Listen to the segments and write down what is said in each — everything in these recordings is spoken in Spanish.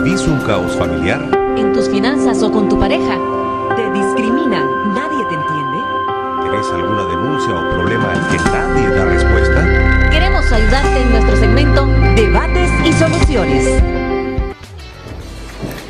¿Vivís un caos familiar? ¿En tus finanzas o con tu pareja? ¿Te discriminan? ¿Nadie te entiende? ¿Tenés alguna denuncia o problema al que nadie da respuesta? Queremos ayudarte en nuestro segmento Debates y Soluciones.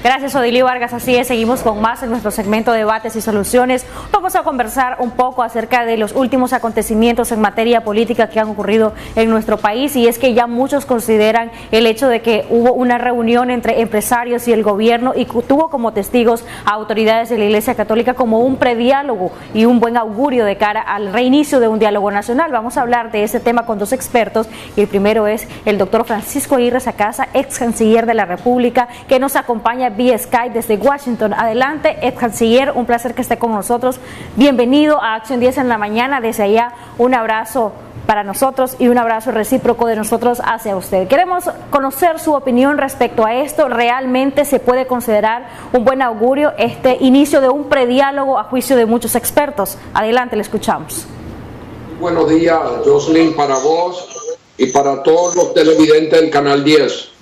Gracias, Odilio Vargas. Así es, seguimos con más en nuestro segmento de Debates y Soluciones. Vamos a conversar un poco acerca de los últimos acontecimientos en materia política que han ocurrido en nuestro país, y es que ya muchos consideran el hecho de que hubo una reunión entre empresarios y el gobierno y tuvo como testigos a autoridades de la Iglesia Católica como un prediálogo y un buen augurio de cara al reinicio de un diálogo nacional. Vamos a hablar de ese tema con dos expertos, y el primero es el doctor Francisco Aguirre Sacasa, ex canciller de la República, que nos acompaña vía Skype desde Washington. Adelante, ex canciller, un placer que esté con nosotros. Bienvenido a Acción 10 en la mañana. Desde allá, un abrazo para nosotros y un abrazo recíproco de nosotros hacia usted. Queremos conocer su opinión respecto a esto. ¿Realmente se puede considerar un buen augurio este inicio de un prediálogo a juicio de muchos expertos? Adelante, le escuchamos. Buenos días, Jocelyn, para vos y para todos los televidentes del Canal 10.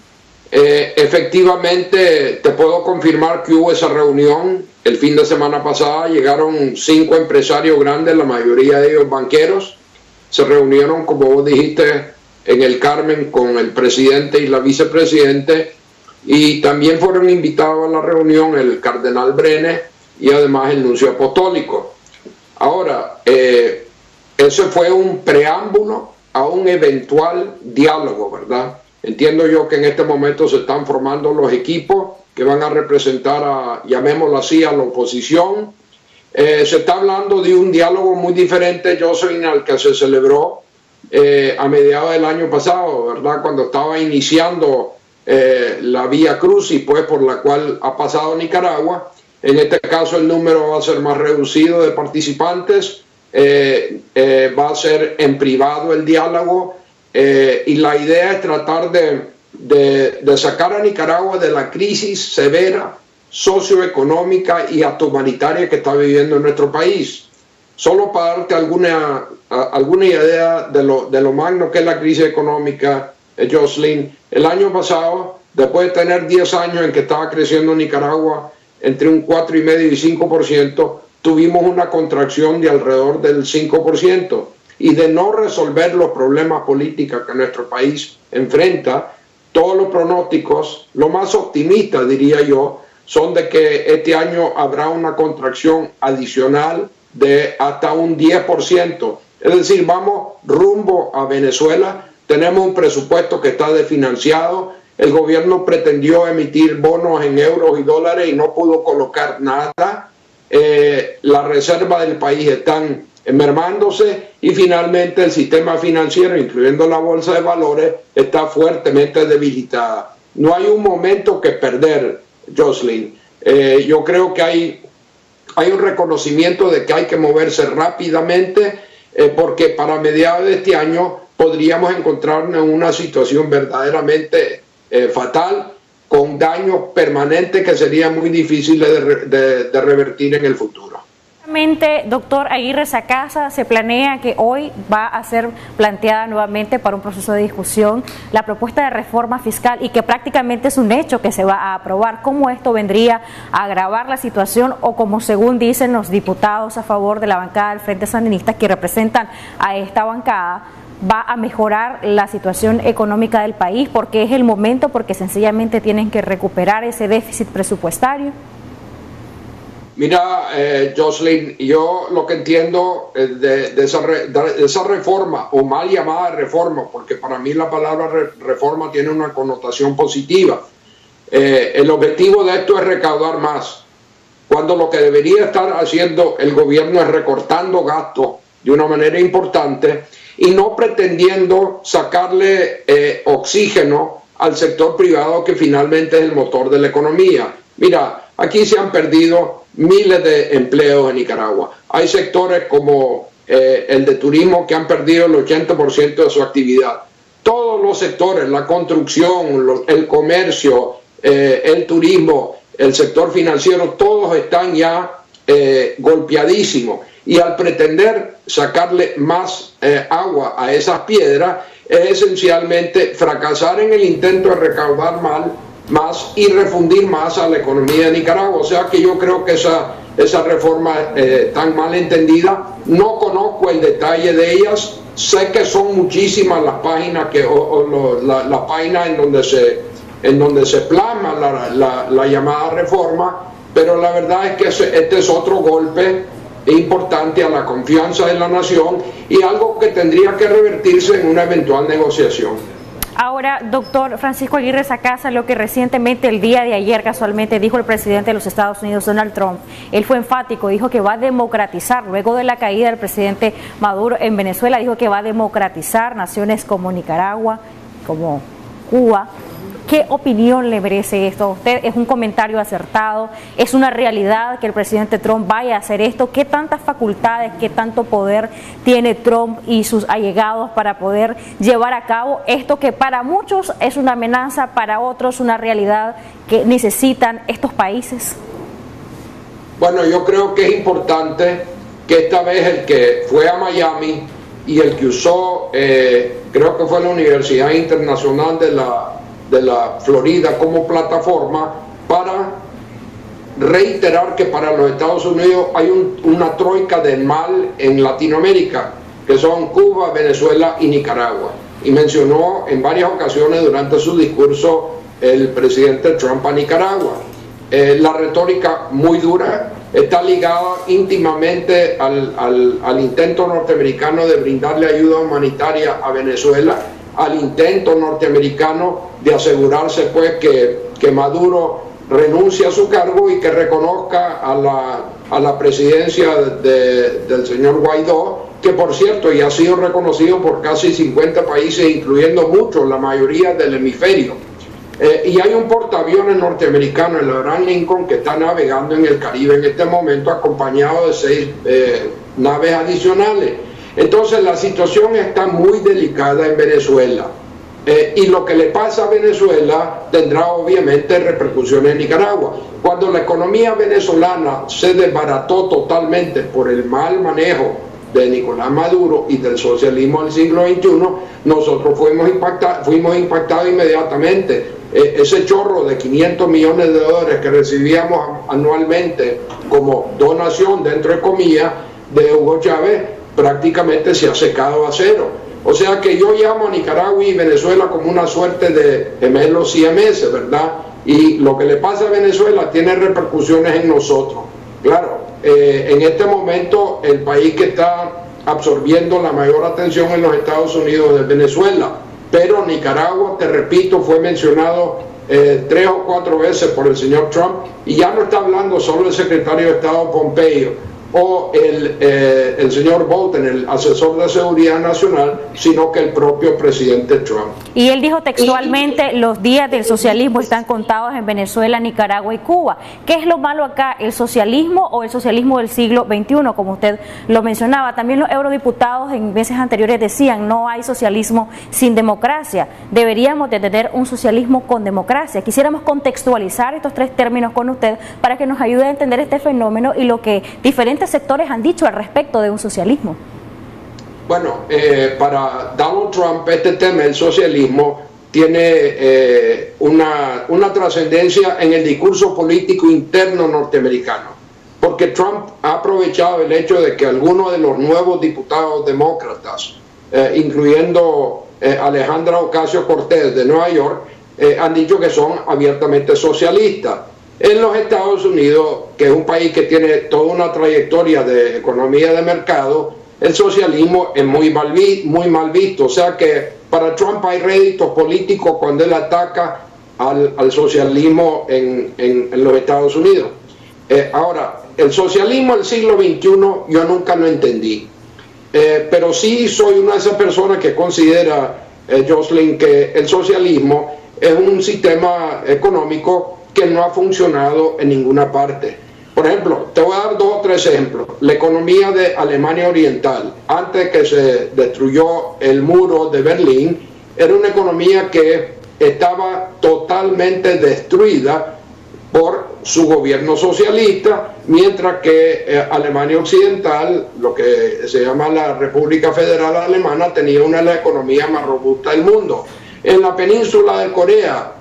Efectivamente, te puedo confirmar que hubo esa reunión el fin de semana pasada. Llegaron 5 empresarios grandes, la mayoría de ellos banqueros. Se reunieron, como vos dijiste, en el Carmen con el presidente y la vicepresidente, y también fueron invitados a la reunión el cardenal Brenes y además el nuncio apostólico. Ahora, ese fue un preámbulo a un eventual diálogo, ¿verdad? Entiendo yo que en este momento se están formando los equipos que van a representar a, llamémoslo así, a la oposición. Se está hablando de un diálogo muy diferente, Jocelyn, al que se celebró a mediados del año pasado, ¿verdad? Cuando estaba iniciando la Vía Crucis, pues, por la cual ha pasado Nicaragua. En este caso el número va a ser más reducido de participantes, va a ser en privado el diálogo. Y la idea es tratar de sacar a Nicaragua de la crisis severa socioeconómica y hasta humanitaria que está viviendo en nuestro país. Solo para darte alguna idea de lo magno que es la crisis económica, Jocelyn, el año pasado, después de tener 10 años en que estaba creciendo Nicaragua entre un 4,5 y 5%, tuvimos una contracción de alrededor del 5%. Y de no resolver los problemas políticos que nuestro país enfrenta, todos los pronósticos, lo más optimistas diría yo, son de que este año habrá una contracción adicional de hasta un 10%. Es decir, vamos rumbo a Venezuela, tenemos un presupuesto que está desfinanciado, el gobierno pretendió emitir bonos en euros y dólares y no pudo colocar nada, las reservas del país están mermándose y finalmente el sistema financiero, incluyendo la bolsa de valores, está fuertemente debilitada. No hay un momento que perder, Jocelyn. Yo creo que hay un reconocimiento de que hay que moverse rápidamente porque para mediados de este año podríamos encontrarnos en una situación verdaderamente fatal, con daños permanentes que serían muy difíciles de revertir en el futuro. Doctor Aguirre Sacasa, se planea que hoy va a ser planteada nuevamente para un proceso de discusión la propuesta de reforma fiscal y que prácticamente es un hecho que se va a aprobar. ¿Cómo esto vendría a agravar la situación o como según dicen los diputados a favor de la bancada del Frente Sandinista que representan a esta bancada, va a mejorar la situación económica del país porque es el momento, porque sencillamente tienen que recuperar ese déficit presupuestario? Mira, Jocelyn, yo lo que entiendo de esa reforma, o mal llamada reforma, porque para mí la palabra reforma tiene una connotación positiva. El objetivo de esto es recaudar más, cuando lo que debería estar haciendo el gobierno es recortando gastos de una manera importante y no pretendiendo sacarle oxígeno al sector privado, que finalmente es el motor de la economía. Mira, aquí se han perdido miles de empleos en Nicaragua. Hay sectores como el de turismo que han perdido el 80% de su actividad. Todos los sectores, la construcción, el comercio, el turismo, el sector financiero, todos están ya golpeadísimos. Y al pretender sacarle más agua a esas piedras, es esencialmente fracasar en el intento de recaudar más y refundir más a la economía de Nicaragua. O sea que yo creo que esa reforma tan mal entendida, no conozco el detalle de ellas, sé que son muchísimas las páginas las páginas en donde se plasma la llamada reforma, pero la verdad es que este es otro golpe importante a la confianza de la nación y algo que tendría que revertirse en una eventual negociación. Ahora, doctor Francisco Aguirre Sacasa, lo que recientemente, el día de ayer casualmente, dijo el presidente de los Estados Unidos, Donald Trump, él fue enfático, dijo que va a democratizar, luego de la caída del presidente Maduro en Venezuela, dijo que va a democratizar naciones como Nicaragua, como Cuba. ¿Qué opinión le merece esto a usted? ¿Es un comentario acertado? ¿Es una realidad que el presidente Trump vaya a hacer esto? ¿Qué tantas facultades, qué tanto poder tiene Trump y sus allegados para poder llevar a cabo esto que para muchos es una amenaza, para otros una realidad que necesitan estos países? Bueno, yo creo que es importante que esta vez el que fue a Miami y el que usó, creo que fue la Universidad Internacional de la Florida como plataforma para reiterar que para los Estados Unidos hay una troika del mal en Latinoamérica, que son Cuba, Venezuela y Nicaragua. Y mencionó en varias ocasiones durante su discurso el presidente Trump a Nicaragua. La retórica muy dura está ligada íntimamente al intento norteamericano de brindarle ayuda humanitaria a Venezuela, al intento norteamericano de asegurarse pues que Maduro renuncie a su cargo y que reconozca a la presidencia del señor Guaidó, que por cierto ya ha sido reconocido por casi 50 países, incluyendo muchos, la mayoría del hemisferio. Y hay un portaaviones norteamericano, el Abraham Lincoln, que está navegando en el Caribe en este momento, acompañado de 6 naves adicionales. Entonces la situación está muy delicada en Venezuela. Y lo que le pasa a Venezuela tendrá obviamente repercusiones en Nicaragua. Cuando la economía venezolana se desbarató totalmente por el mal manejo de Nicolás Maduro y del socialismo del siglo XXI, nosotros fuimos impactados inmediatamente. Ese chorro de 500 millones de dólares que recibíamos anualmente como donación, dentro de comillas, de Hugo Chávez, prácticamente se ha secado a cero. O sea que yo llamo a Nicaragua y Venezuela como una suerte de gemelos siameses, ¿verdad? Y lo que le pasa a Venezuela tiene repercusiones en nosotros. Claro, en este momento el país que está absorbiendo la mayor atención en los Estados Unidos es Venezuela, pero Nicaragua, te repito, fue mencionado 3 o 4 veces por el señor Trump, y ya no está hablando solo el secretario de Estado Pompeo o el señor Bolton, el asesor de seguridad nacional, sino que el propio presidente Trump. Y él dijo textualmente, los días del socialismo están contados en Venezuela, Nicaragua y Cuba. ¿Qué es lo malo acá, el socialismo o el socialismo del siglo XXI, como usted lo mencionaba? También los eurodiputados en meses anteriores decían, no hay socialismo sin democracia, deberíamos de tener un socialismo con democracia. Quisiéramos contextualizar estos 3 términos con usted para que nos ayude a entender este fenómeno y lo que diferentes sectores han dicho al respecto de un socialismo. Bueno, para Donald Trump este tema, el socialismo, tiene una trascendencia en el discurso político interno norteamericano, porque Trump ha aprovechado el hecho de que algunos de los nuevos diputados demócratas, incluyendo Alejandra Ocasio-Cortez de Nueva York, han dicho que son abiertamente socialistas. En los Estados Unidos, que es un país que tiene toda una trayectoria de economía de mercado, el socialismo es muy mal visto. O sea que para Trump hay réditos políticos cuando él ataca al socialismo en los Estados Unidos. Ahora, el socialismo del siglo XXI yo nunca lo entendí. Pero sí soy una de esas personas que considera, Jocelyn, que el socialismo es un sistema económico que no ha funcionado en ninguna parte. Por ejemplo, te voy a dar 2 o 3 ejemplos. La economía de Alemania Oriental, antes que se destruyó el muro de Berlín, era una economía que estaba totalmente destruida por su gobierno socialista, mientras que Alemania Occidental, lo que se llama la República Federal Alemana, tenía una de las economías más robustas del mundo. En la península de Corea,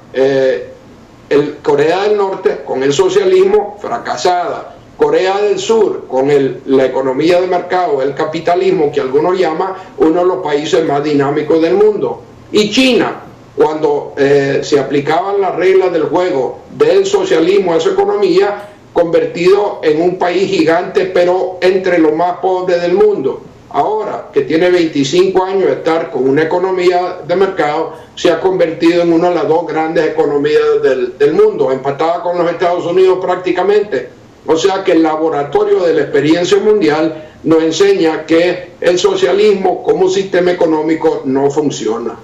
Corea del Norte con el socialismo fracasada, Corea del Sur con la economía de mercado, el capitalismo que algunos llaman uno de los países más dinámicos del mundo, y China cuando se aplicaban las reglas del juego del socialismo a esa economía, convertido en un país gigante pero entre los más pobres del mundo. Ahora que tiene 25 años de estar con una economía de mercado, se ha convertido en una de las dos grandes economías del mundo, empatada con los Estados Unidos prácticamente. O sea que el laboratorio de la experiencia mundial nos enseña que el socialismo como sistema económico no funciona.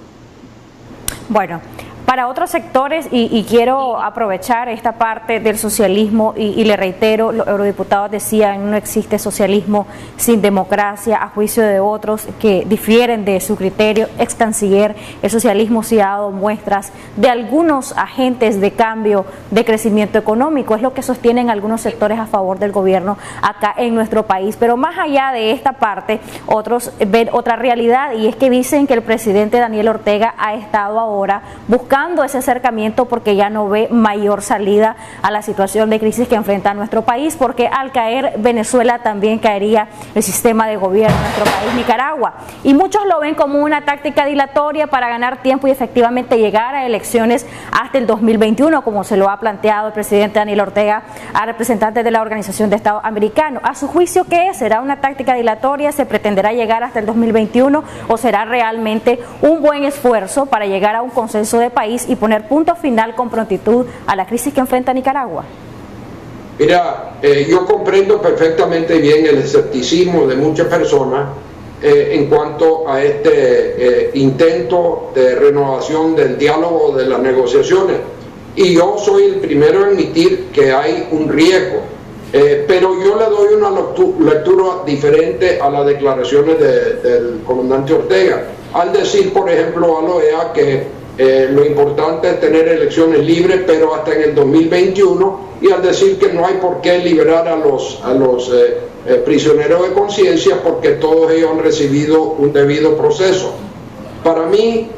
Bueno, para otros sectores, y quiero aprovechar esta parte del socialismo y le reitero, los eurodiputados decían no existe socialismo sin democracia, a juicio de otros que difieren de su criterio. Ex canciller, el socialismo sí ha dado muestras de algunos agentes de cambio, de crecimiento económico, es lo que sostienen algunos sectores a favor del gobierno acá en nuestro país. Pero más allá de esta parte, otros ven otra realidad, y es que dicen que el presidente Daniel Ortega ha estado ahora buscando ese acercamiento porque ya no ve mayor salida a la situación de crisis que enfrenta nuestro país, porque al caer Venezuela también caería el sistema de gobierno de nuestro país, Nicaragua, y muchos lo ven como una táctica dilatoria para ganar tiempo y efectivamente llegar a elecciones hasta el 2021, como se lo ha planteado el presidente Daniel Ortega a representantes de la Organización de Estados Americanos. A su juicio, ¿qué es? ¿Será una táctica dilatoria? ¿Se pretenderá llegar hasta el 2021 o será realmente un buen esfuerzo para llegar a un consenso de país y poner punto final con prontitud a la crisis que enfrenta Nicaragua? Mira, yo comprendo perfectamente bien el escepticismo de muchas personas en cuanto a este intento de renovación del diálogo, de las negociaciones, y yo soy el primero en admitir que hay un riesgo, pero yo le doy una lectura diferente a las declaraciones del comandante Ortega, al decir, por ejemplo, a la OEA que lo importante es tener elecciones libres, pero hasta en el 2021, y al decir que no hay por qué liberar a los prisioneros de conciencia porque todos ellos han recibido un debido proceso. Para mí,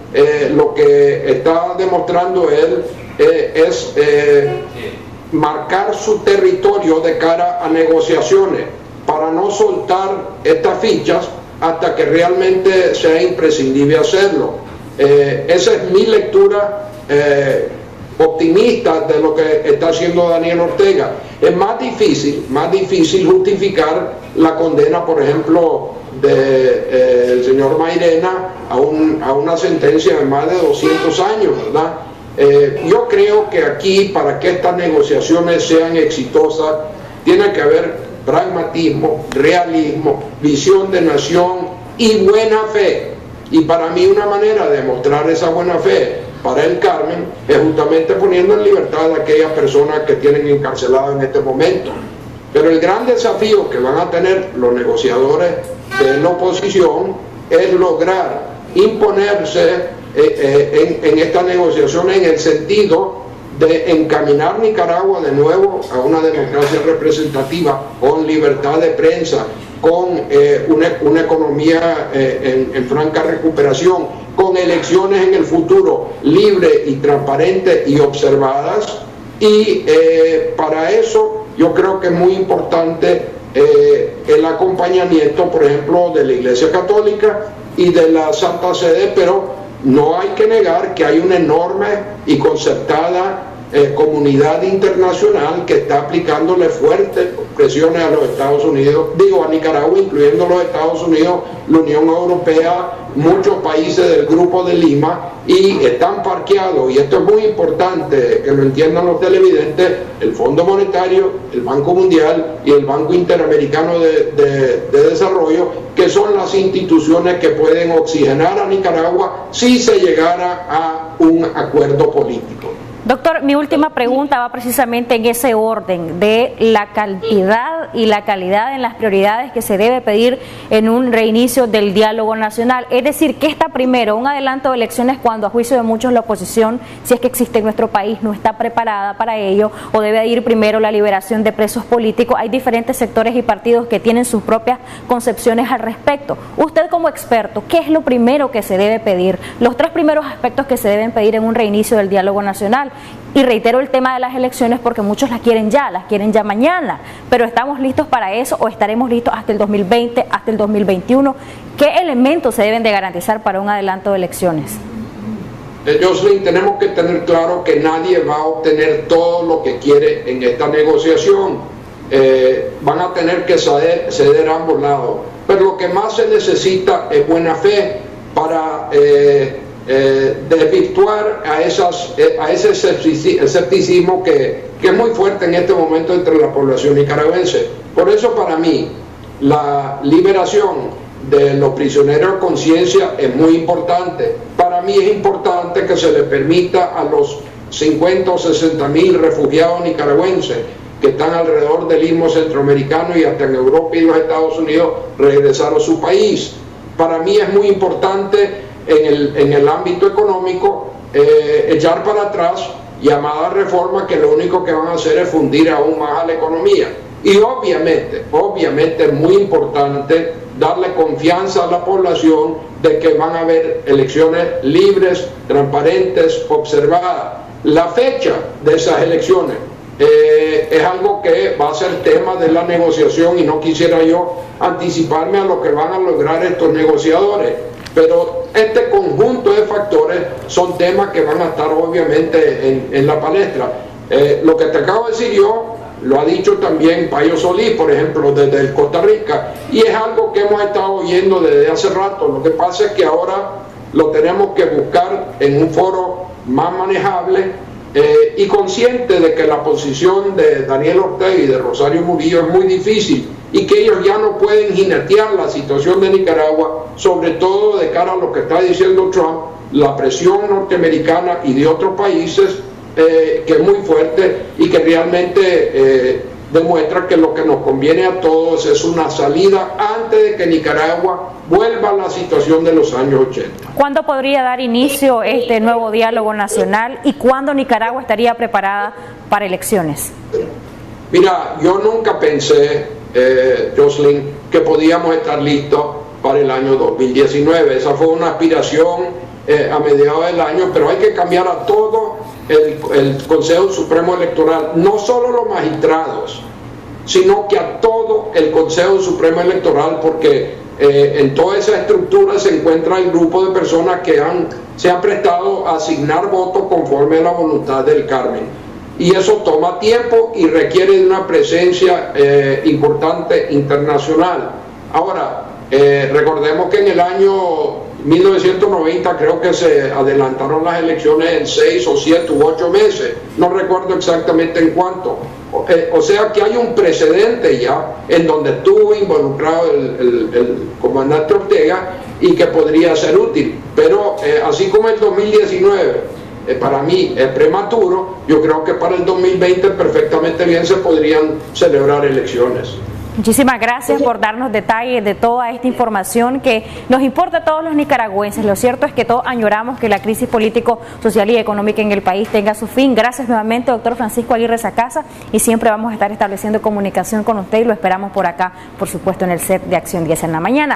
lo que está demostrando él es marcar su territorio de cara a negociaciones para no soltar estas fichas hasta que realmente sea imprescindible hacerlo. Esa es mi lectura optimista de lo que está haciendo Daniel Ortega. Es más difícil justificar la condena, por ejemplo, del señor Mairena a una sentencia de más de 200 años, ¿verdad? Yo creo que aquí, para que estas negociaciones sean exitosas, tiene que haber pragmatismo, realismo, visión de nación y buena fe. Y para mí una manera de mostrar esa buena fe para el Carmen es justamente poniendo en libertad a aquellas personas que tienen encarceladas en este momento. Pero el gran desafío que van a tener los negociadores de la oposición es lograr imponerse en estas negociaciones en el sentido de encaminar Nicaragua de nuevo a una democracia representativa con libertad de prensa, con una economía en franca recuperación, con elecciones en el futuro libres y transparentes y observadas. Y para eso yo creo que es muy importante el acompañamiento, por ejemplo, de la Iglesia Católica y de la Santa Sede, pero no hay que negar que hay una enorme y concertada comunidad internacional que está aplicándole fuertes presiones a los Estados Unidos, a Nicaragua, incluyendo los Estados Unidos, la Unión Europea, muchos países del Grupo de Lima, y están parqueados, y esto es muy importante que lo entiendan los televidentes, el Fondo Monetario, el Banco Mundial y el Banco Interamericano de Desarrollo, que son las instituciones que pueden oxigenar a Nicaragua si se llegara a un acuerdo político. Doctor, mi última pregunta va precisamente en ese orden de la cantidad y la calidad en las prioridades que se debe pedir en un reinicio del diálogo nacional. Es decir, ¿qué está primero? ¿Un adelanto de elecciones cuando a juicio de muchos la oposición, si es que existe en nuestro país, no está preparada para ello? ¿O debe ir primero la liberación de presos políticos? Hay diferentes sectores y partidos que tienen sus propias concepciones al respecto. Usted como experto, ¿qué es lo primero que se debe pedir? Los tres primeros aspectos que se deben pedir en un reinicio del diálogo nacional. Y reitero el tema de las elecciones porque muchos las quieren ya mañana, pero ¿estamos listos para eso o estaremos listos hasta el 2020, hasta el 2021? ¿Qué elementos se deben de garantizar para un adelanto de elecciones? Jocelyn, tenemos que tener claro que nadie va a obtener todo lo que quiere en esta negociación. Van a tener que ceder a ambos lados, pero lo que más se necesita es buena fe para desvirtuar a ese escepticismo que es muy fuerte en este momento entre la población nicaragüense. Por eso, para mí, la liberación de los prisioneros de conciencia es muy importante. Para mí es importante que se le permita a los 50 o 60 mil refugiados nicaragüenses que están alrededor del istmo centroamericano y hasta en Europa y los Estados Unidos regresar a su país. Para mí es muy importante en el ámbito económico echar para atrás llamadas reformas que lo único que van a hacer es fundir aún más a la economía. Y obviamente es muy importante darle confianza a la población de que van a haber elecciones libres, transparentes, observadas. La fecha de esas elecciones es algo que va a ser tema de la negociación y no quisiera yo anticiparme a lo que van a lograr estos negociadores. Pero este conjunto de factores son temas que van a estar obviamente en la palestra. Lo que te acabo de decir yo, lo ha dicho también Payo Solís, por ejemplo, desde Costa Rica, y es algo que hemos estado oyendo desde hace rato. Lo que pasa es que ahora lo tenemos que buscar en un foro más manejable y consciente de que la posición de Daniel Ortega y de Rosario Murillo es muy difícil y que ellos ya no pueden jinetear la situación de Nicaragua, sobre todo de cara a lo que está diciendo Trump, la presión norteamericana y de otros países que es muy fuerte y que realmente demuestra que lo que nos conviene a todos es una salida antes de que Nicaragua vuelva a la situación de los años 80. ¿Cuándo podría dar inicio este nuevo diálogo nacional y cuándo Nicaragua estaría preparada para elecciones? Mira, yo nunca pensé, Jocelyn, que podíamos estar listos para el año 2019. Esa fue una aspiración a mediados del año, pero hay que cambiar a todo el Consejo Supremo Electoral, no solo los magistrados, sino que a todo el Consejo Supremo Electoral, porque en toda esa estructura se encuentra el grupo de personas que se han prestado a asignar votos conforme a la voluntad del Carmen. Y eso toma tiempo y requiere de una presencia importante internacional. Ahora, recordemos que en el año 1990 creo que se adelantaron las elecciones en 6 o 7 u 8 meses, no recuerdo exactamente en cuánto. O sea que hay un precedente ya en donde estuvo involucrado el comandante Ortega y que podría ser útil. Pero así como el 2019 para mí es prematuro, yo creo que para el 2020 perfectamente bien se podrían celebrar elecciones. Muchísimas gracias por darnos detalles de toda esta información que nos importa a todos los nicaragüenses. Lo cierto es que todos añoramos que la crisis político, social y económica en el país tenga su fin. Gracias nuevamente, doctor Francisco Aguirre Sacasa, y siempre vamos a estar estableciendo comunicación con usted y lo esperamos por acá, por supuesto, en el set de Acción 10 en la mañana.